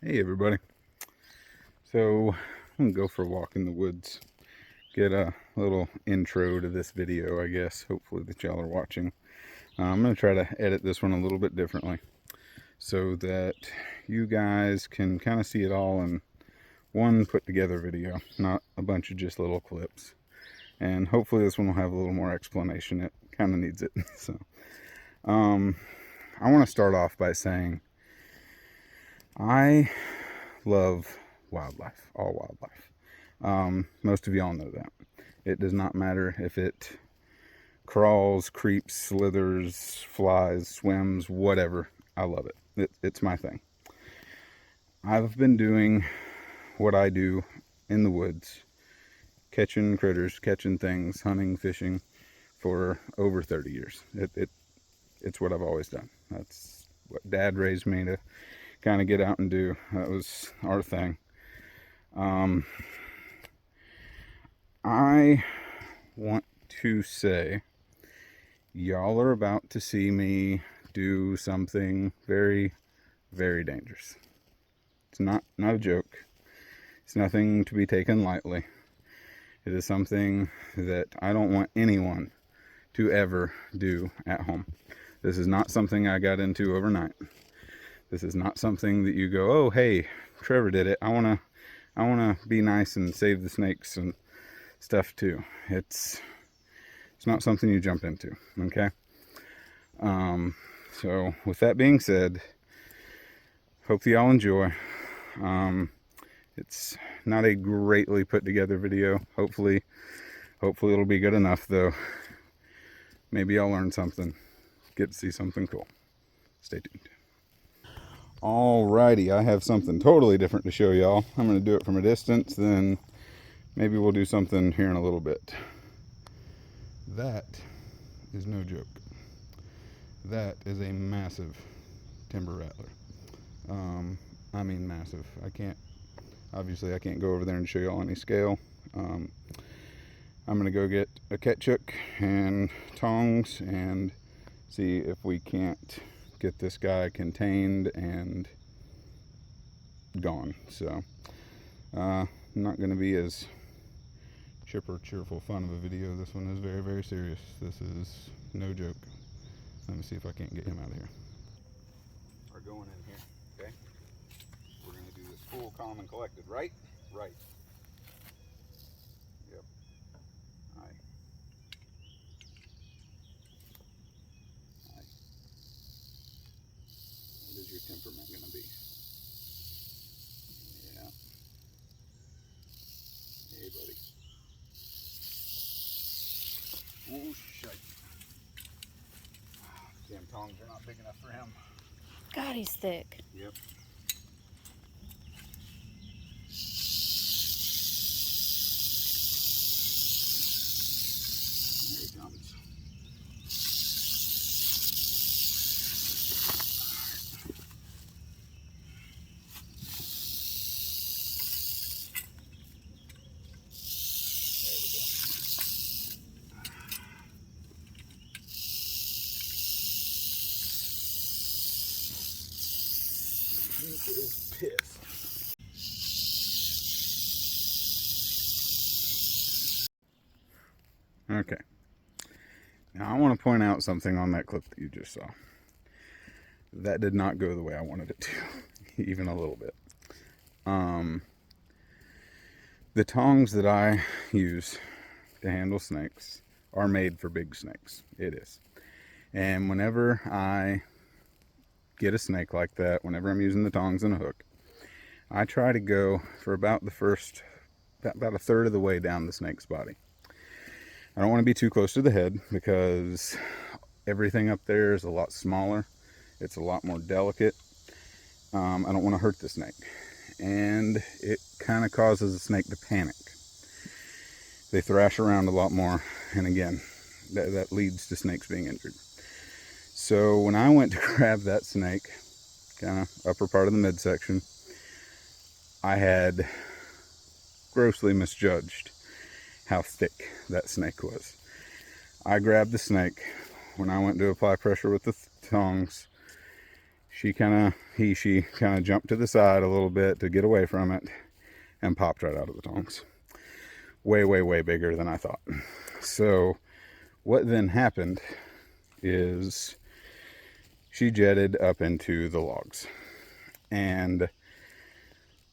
Hey everybody. So I'm gonna go for a walk in the woods. Get a little intro to this video, I guess. Hopefully that y'all are watching. I'm gonna try to edit this one a little bit differently so that you guys can kind of see it all in one put together video, not a bunch of just little clips. And hopefully this one will have a little more explanation. It kind of needs it. So I want to start off by saying I love wildlife, all wildlife. Most of y'all know that. It does not matter if it crawls, creeps, slithers, flies, swims, whatever. I love it. It's my thing. I've been doing what I do in the woods, catching critters, catching things, hunting, fishing for over 30 years. It's what I've always done. That's what Dad raised me to kind of get out and do. That was our thing. I want to say y'all are about to see me do something very, very dangerous. It's not a joke. It's nothing to be taken lightly. It is something that I don't want anyone to ever do at home. This is not something I got into overnight. This is not something that you go, oh hey, Trevor did it. I wanna be nice and save the snakes and stuff too. It's not something you jump into, okay? So with that being said, hope y'all enjoy. It's not a greatly put together video. Hopefully it'll be good enough though. Maybe I'll learn something, get to see something cool. Stay tuned. Alrighty, I have something totally different to show y'all. I'm gonna do it from a distance, then maybe we'll do something here in a little bit. That is no joke. That is a massive timber rattler. I mean massive. Obviously I can't go over there and show y'all any scale. I'm gonna go get a catch hook and tongs and see if we can't get this guy contained and gone. So not gonna be as chipper, cheerful fun of a video. This one is very, very serious. This is no joke. Let me see if I can't get him out of here. We're going in here, okay? We're gonna do this full, calm, and collected, right? Right. Yep. Aye. Aye. What is your temperament gonna be? Yeah. Hey, buddy. Oh, shite. Damn tongs are not big enough for him. God, he's thick. Yep. Here he comes. There we go. He is pissed. Okay. Now I want to point out something on that clip that you just saw. That did not go the way I wanted it to, even a little bit. The tongs that I use to handle snakes are made for big snakes. It is. And whenever I get a snake like that, whenever I'm using the tongs and a hook, I try to go for about a third of the way down the snake's body. I don't want to be too close to the head because everything up there is a lot smaller. It's a lot more delicate. I don't want to hurt the snake. And it kind of causes the snake to panic. They thrash around a lot more. And again, that leads to snakes being injured. So when I went to grab that snake, kind of upper part of the midsection, I had grossly misjudged how thick that snake was. I grabbed the snake. When I went to apply pressure with the tongs, she kind of jumped to the side a little bit to get away from it and popped right out of the tongs. Way, way, way bigger than I thought. So what then happened is she jetted up into the logs. And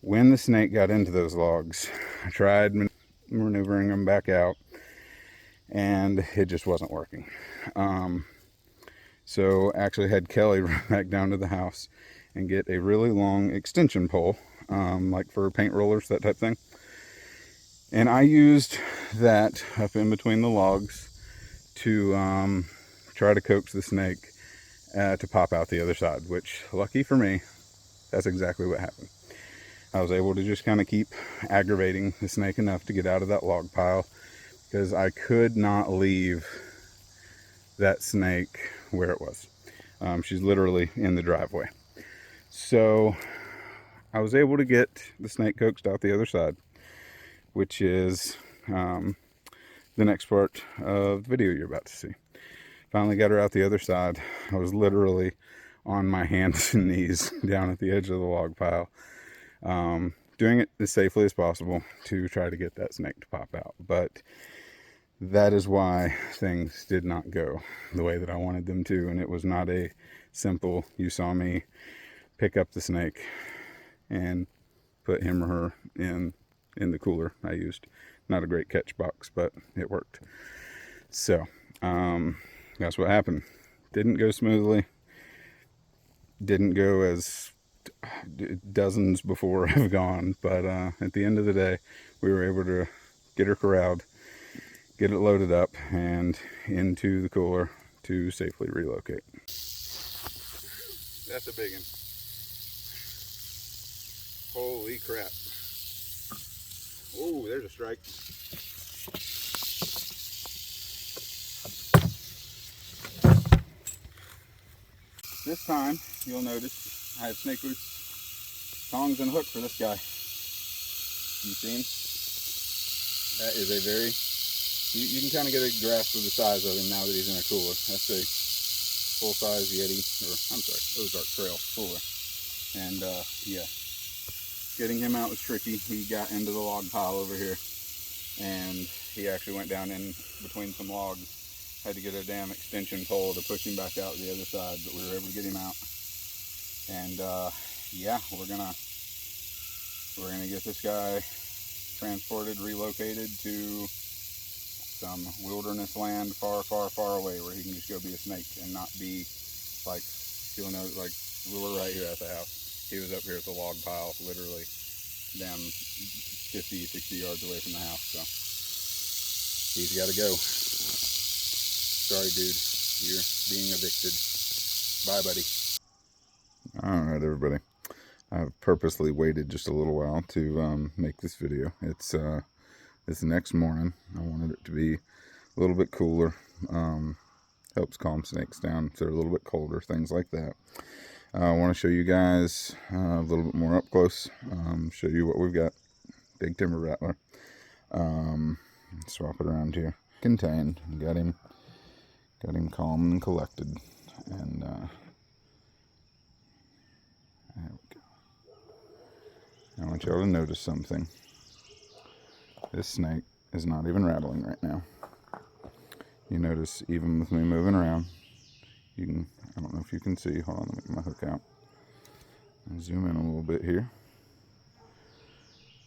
when the snake got into those logs, I tried maneuvering them back out, and it just wasn't working. So actually had Kelly run back down to the house and get a really long extension pole, like for paint rollers, that type thing. And I used that up in between the logs to try to coax the snake to pop out the other side, which, lucky for me, that's exactly what happened. I was able to just kind of keep aggravating the snake enough to get out of that log pile, because I could not leave that snake where it was. She's literally in the driveway. So I was able to get the snake coaxed out the other side, which is the next part of the video you're about to see. Finally got her out the other side. I was literally on my hands and knees down at the edge of the log pile, doing it as safely as possible to try to get that snake to pop out. But that is why things did not go the way that I wanted them to, and it was not a simple, you saw me pick up the snake and put him or her in the cooler I used. Not a great catch box, but it worked. So that's what happened. Didn't go smoothly. Didn't go as dozens before have gone, but at the end of the day, we were able to get her corralled, get it loaded up, and into the cooler to safely relocate. That's a big one. Holy crap. Oh, there's a strike. This time, you'll notice I have snake roots, tongs, and a hook for this guy. You see him? That is a very, you can kind of get a grasp of the size of him now that he's in a cooler. That's a full-size Yeti, or I'm sorry, Ozark Trail cooler. And yeah, getting him out was tricky. He got into the log pile over here, and he actually went down in between some logs. Had to get a damn extension pole to push him back out the other side, but we were able to get him out. And yeah, we're gonna get this guy transported, relocated to some wilderness land far, far, far away, where he can just go be a snake and not be like, you'll know, like we're right here at the house. He was up here at the log pile, literally damn 50, 60 yards away from the house. So he's got to go. Sorry, dude, you're being evicted. Bye, buddy. All right, everybody. I've purposely waited just a little while to make this video. It's this next morning. I wanted it to be a little bit cooler. Helps calm snakes down if they're a little bit colder, things like that. I want to show you guys a little bit more up close. Show you what we've got. Big timber rattler. Swap it around here. Contained. Got him calm and collected. And there we go. I want y'all to notice something. This snake is not even rattling right now. You notice, even with me moving around, you can, I don't know if you can see, hold on, let me get my hook out. I'll zoom in a little bit here.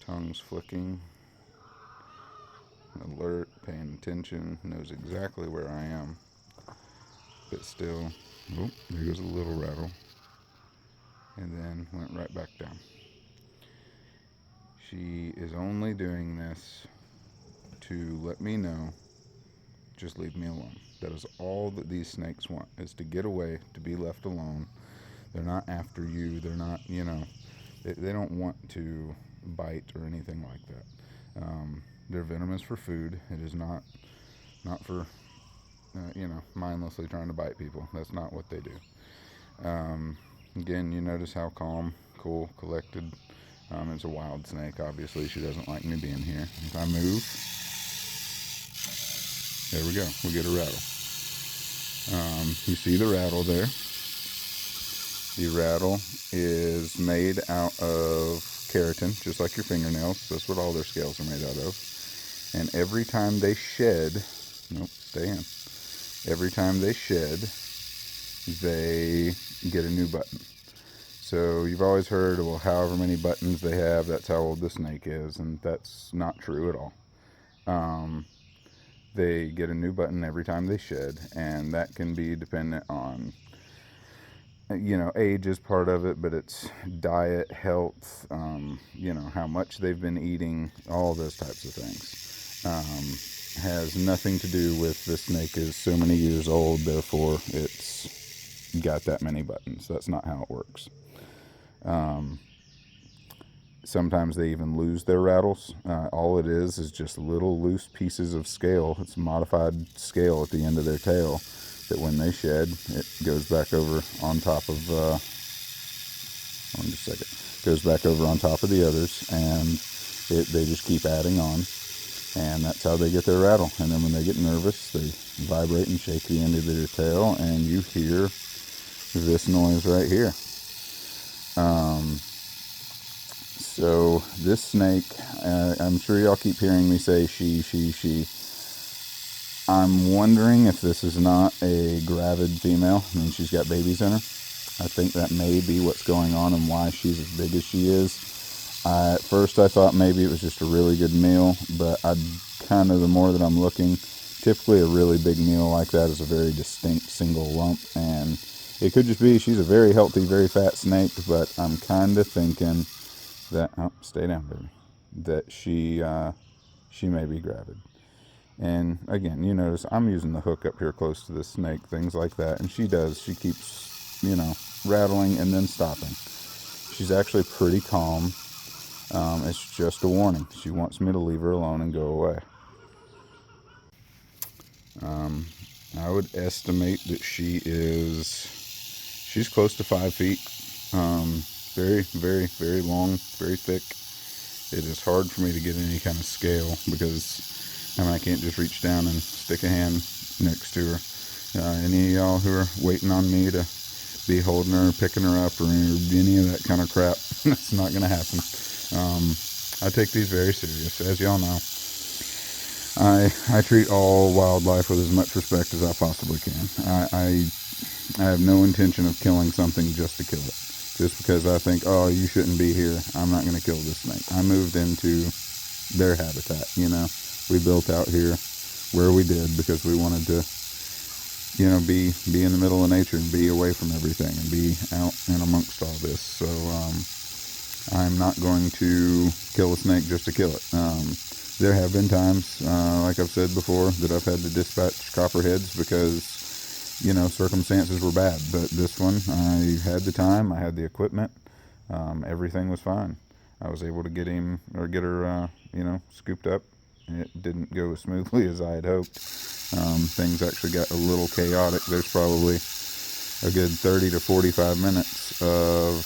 Tongue's flicking. Alert, paying attention, knows exactly where I am. But still, oh, there goes a little rattle. And then went right back down. She is only doing this to let me know, just leave me alone. That is all that these snakes want, is to get away, to be left alone. They're not after you. They're not, you know, they don't want to bite or anything like that. They're venomous for food. It is not for, you know, mindlessly trying to bite people. That's not what they do. Again, you notice how calm, cool, collected. It's a wild snake, obviously. She doesn't like me being here. If I move, there we go. We get a rattle. You see the rattle there. The rattle is made out of keratin, just like your fingernails. That's what all their scales are made out of. And every time they shed, nope, stay in. Every time they shed, they get a new button. So you've always heard, well, however many buttons they have, that's how old the snake is, and that's not true at all. They get a new button every time they shed, and that can be dependent on, age is part of it, but it's diet, health, how much they've been eating, all those types of things. Has nothing to do with the snake is so many years old, therefore it's got that many buttons. That's not how it works. Sometimes they even lose their rattles. All it is just little loose pieces of scale. It's a modified scale at the end of their tail that when they shed, it goes back over on top of, hold on just a second, goes back over on top of the others, and they just keep adding on, and that's how they get their rattle. And then when they get nervous, they vibrate and shake the end of their tail, and you hear this noise right here. So this snake, I'm sure y'all keep hearing me say she. I'm wondering if this is not a gravid female. I mean, she's got babies in her. I think that may be what's going on and why she's as big as she is. At first I thought maybe it was just a really good meal, but the more that I'm looking, typically a really big meal like that is a very distinct single lump, and it could just be she's a very healthy, very fat snake, but I'm kind of thinking that, oh, stay down, baby, that she may be gravid. And again, you notice I'm using the hook up here close to the snake, things like that, and she keeps, rattling and then stopping. She's actually pretty calm. It's just a warning. She wants me to leave her alone and go away. I would estimate that she's close to 5 feet. Very, very, very long, very thick. It is hard for me to get any kind of scale because I can't just reach down and stick a hand next to her. Any of y'all who are waiting on me to be holding her, picking her up, or any of that kind of crap, that's not going to happen. I take these very serious, as y'all know. I treat all wildlife with as much respect as I possibly can. I have no intention of killing something just to kill it. Just because I think, oh, you shouldn't be here, I'm not going to kill this snake. I moved into their habitat, We built out here where we did because we wanted to, be in the middle of nature and be away from everything and be out and amongst all this. So I'm not going to kill a snake just to kill it. There have been times, like I've said before, that I've had to dispatch copperheads because circumstances were bad, but this one, I had the time, I had the equipment, everything was fine. I was able to get her, scooped up. It didn't go as smoothly as I had hoped. Things actually got a little chaotic. There's probably a good 30 to 45 minutes of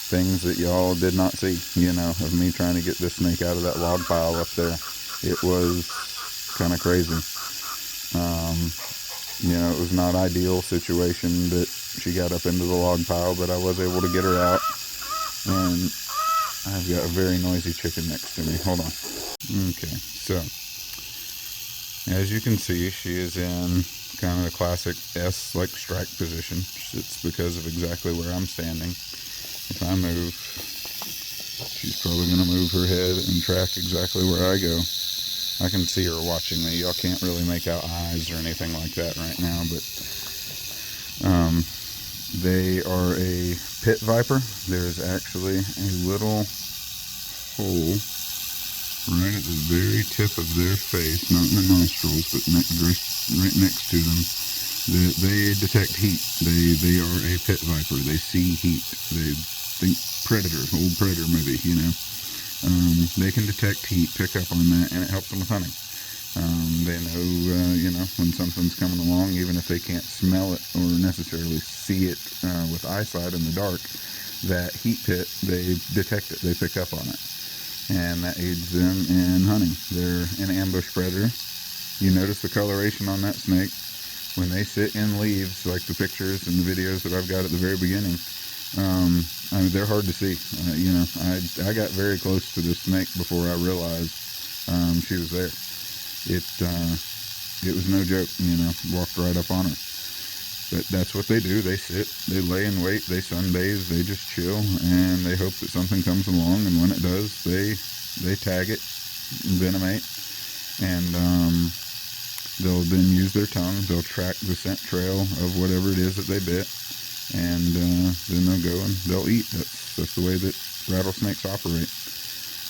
things that y'all did not see, of me trying to get this snake out of that log pile up there. It was kind of crazy. It was not ideal situation that she got up into the log pile, but I was able to get her out. And I've got a very noisy chicken next to me. Hold on. Okay, so as you can see, she is in kind of the classic S-like strike position. It's because of exactly where I'm standing. If I move, she's probably going to move her head and track exactly where I go. I can see her watching me. Y'all can't really make out eyes or anything like that right now, but they are a pit viper. There's actually a little hole right at the very tip of their face, not in the nostrils, but right next to them. They detect heat. They are a pit viper. They see heat. They think Predator, old Predator movie, They can detect heat, pick up on that, and it helps them with hunting. They know, when something's coming along, even if they can't smell it or necessarily see it with eyesight in the dark, that heat pit, they detect it, they pick up on it. And that aids them in hunting. They're an ambush predator. You notice the coloration on that snake. when they sit in leaves, like the pictures and the videos that I've got at the very beginning, I mean, they're hard to see. You know, I got very close to this snake before I realized she was there. It was no joke, you know, walked right up on her. But that's what they do. They sit, they lay in wait, they sunbathe, they just chill, and they hope that something comes along, and when it does, they tag it, venomate, and they'll then use their tongue, they'll track the scent trail of whatever it is that they bit, and then they'll go and they'll eat. That's the way that rattlesnakes operate.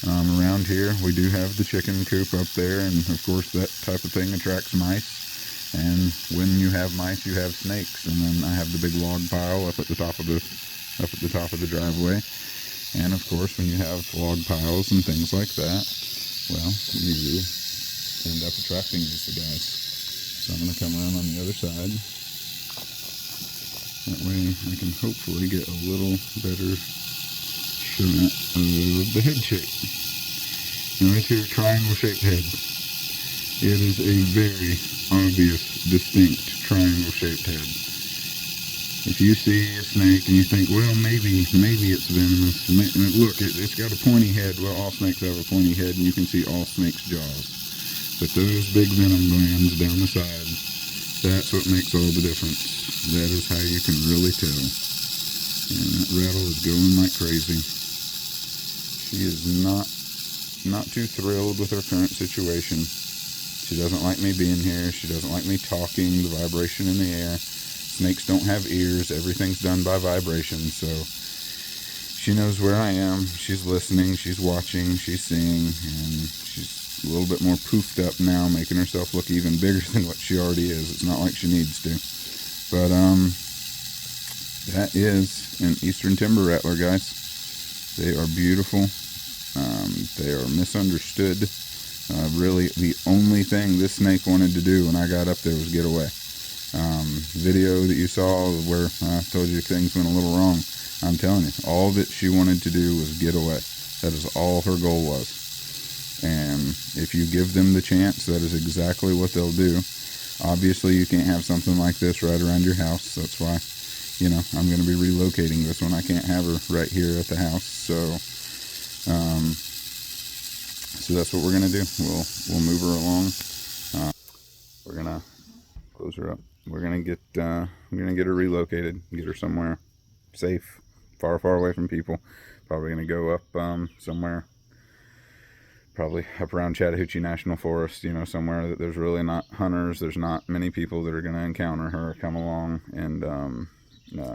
Around here, we do have the chicken coop up there, and of course that type of thing attracts mice. And when you have mice, you have snakes. And then I have the big log pile up at the top of the driveway. And of course, when you have log piles and things like that, well, you end up attracting these guys. So I'm going to come around on the other side. That way I can hopefully get a little better shot of the head shape. Now right here, triangle-shaped head. It is a very obvious, distinct triangle-shaped head. If you see a snake and you think, well, maybe it's venomous. Look, it's got a pointy head. Well, all snakes have a pointy head, and you can see all snakes' jaws. But those big venom glands down the side, that's what makes all the difference. That is how you can really tell. And that rattle is going like crazy. She is not too thrilled with her current situation. She doesn't like me being here. She doesn't like me talking, the vibration in the air. Snakes don't have ears. Everything's done by vibration. So she knows where I am. She's listening. She's watching. She's seeing. And she's a little bit more poofed up now, making herself look even bigger than what she already is. It's not like she needs to. But that is an eastern timber rattler, guys. They are beautiful. They are misunderstood. Really, the only thing this snake wanted to do when I got up there was get away. Video that you saw where I told you things went a little wrong, I'm telling you, all that she wanted to do was get away. That is all her goal was. And if you give them the chance, that is exactly what they'll do. Obviously, you can't have something like this right around your house. That's why, you know, I'm going to be relocating this one. I can't have her right here at the house. So that's what we're gonna do. We'll move her along. We're gonna close her up. We're gonna get her relocated. Get her somewhere safe, far away from people. Probably gonna go up somewhere. Probably up around Chattahoochee National Forest. You know, somewhere that there's really not hunters. There's not many people that are gonna encounter her, come along, and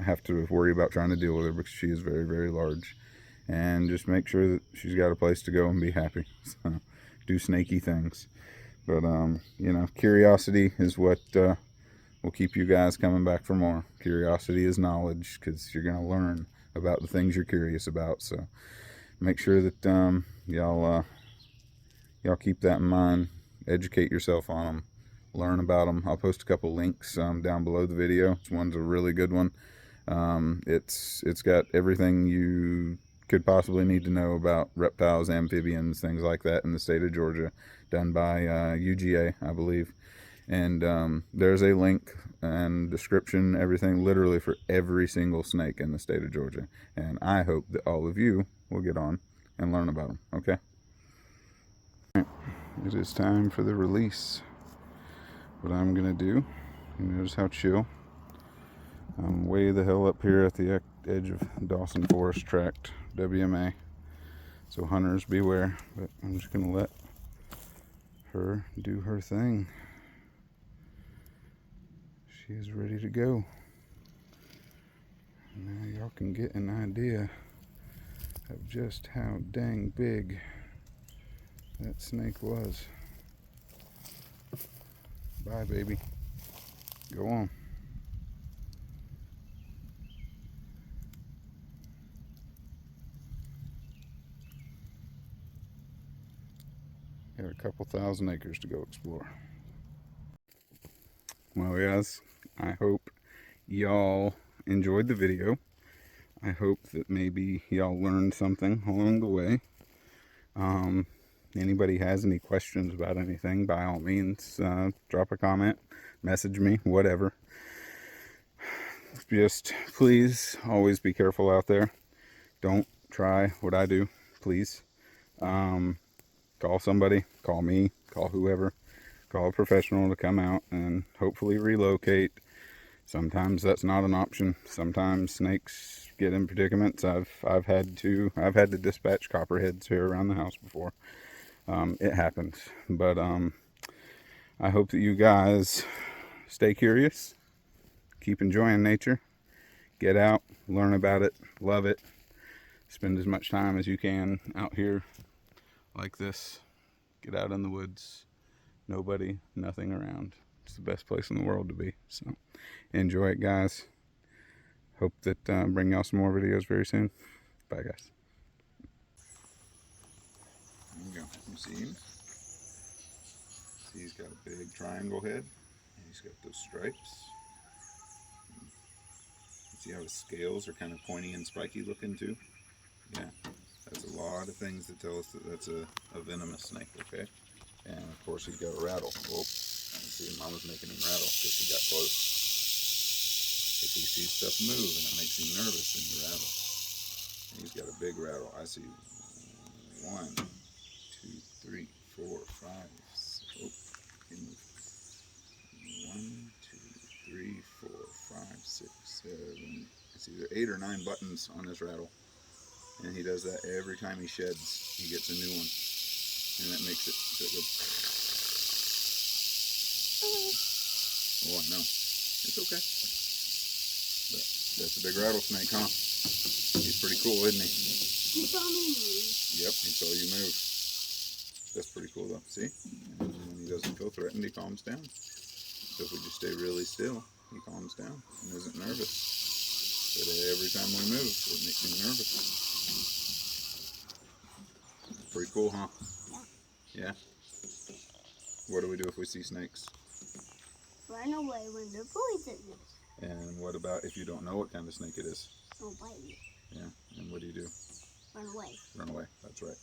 have to worry about trying to deal with her because she is very, very large. And just make sure that she's got a place to go and be happy. So, do snaky things. But, you know, curiosity is what will keep you guys coming back for more. Curiosity is knowledge, because you're going to learn about the things you're curious about. So, make sure that y'all keep that in mind. Educate yourself on them. Learn about them. I'll post a couple links down below the video. This one's a really good one. It's got everything you could possibly need to know about reptiles, amphibians, things like that in the state of Georgia, done by UGA, I believe. And there's a link and description, everything, literally for every single snake in the state of Georgia. And I hope that all of you will get on and learn about them, okay? All right, it is time for the release. What I'm gonna do, notice how chill. I'm way the hell up here at the edge of Dawson Forest Tract, WMA. So hunters beware, but I'm just gonna let her do her thing. She is ready to go. Now y'all can get an idea of just how dang big that snake was. Bye, baby. Go on. Got a couple thousand acres to go explore. Well, guys, I hope y'all enjoyed the video. I hope that maybe y'all learned something along the way. anybody has any questions about anything, by all means, drop a comment, message me, whatever. Just please always be careful out there. Don't try what I do, please. Call somebody, call me, call whoever, call a professional to come out and hopefully relocate. Sometimes that's not an option. Sometimes snakes get in predicaments. I've had to dispatch copperheads here around the house before. It happens, but I hope that you guys stay curious, keep enjoying nature, get out, learn about it, love it, spend as much time as you can out here like this. Get out in the woods, nobody, nothing around. It's the best place in the world to be. So enjoy it, guys. Hope that bring y'all some more videos very soon. Bye, guys. There you go. You see him? See, he's got a big triangle head. And he's got those stripes. You see how his scales are kind of pointy and spiky looking too? Yeah. That's a lot of things that tell us that that's a venomous snake, okay? And of course he's got a rattle. Oh, see, Mama's making him rattle because he got close. If he sees stuff move and it makes him nervous, then he rattle. And he's got a big rattle. I see 1, 2, 3, 4, 5. Oh, he moved. 1, 2, 3, 4, 5, 6, 7. It's either 8 or 9 buttons on this rattle. And he does that every time he sheds. He gets a new one. And that makes it so it goes. Oh, I know. It's okay. But that's a big rattlesnake, huh? He's pretty cool, isn't he? He saw me move. Yep, he saw you move. That's pretty cool, though. See? And when he doesn't feel threatened, he calms down. So if we just stay really still, he calms down and isn't nervous. But every time we move, it makes him nervous. Pretty cool, huh? Yeah. What do we do if we see snakes? Run away when they're poisonous. And what about if you don't know what kind of snake it is? Don't bite me. Yeah. And what do you do? Run away. Run away. That's right.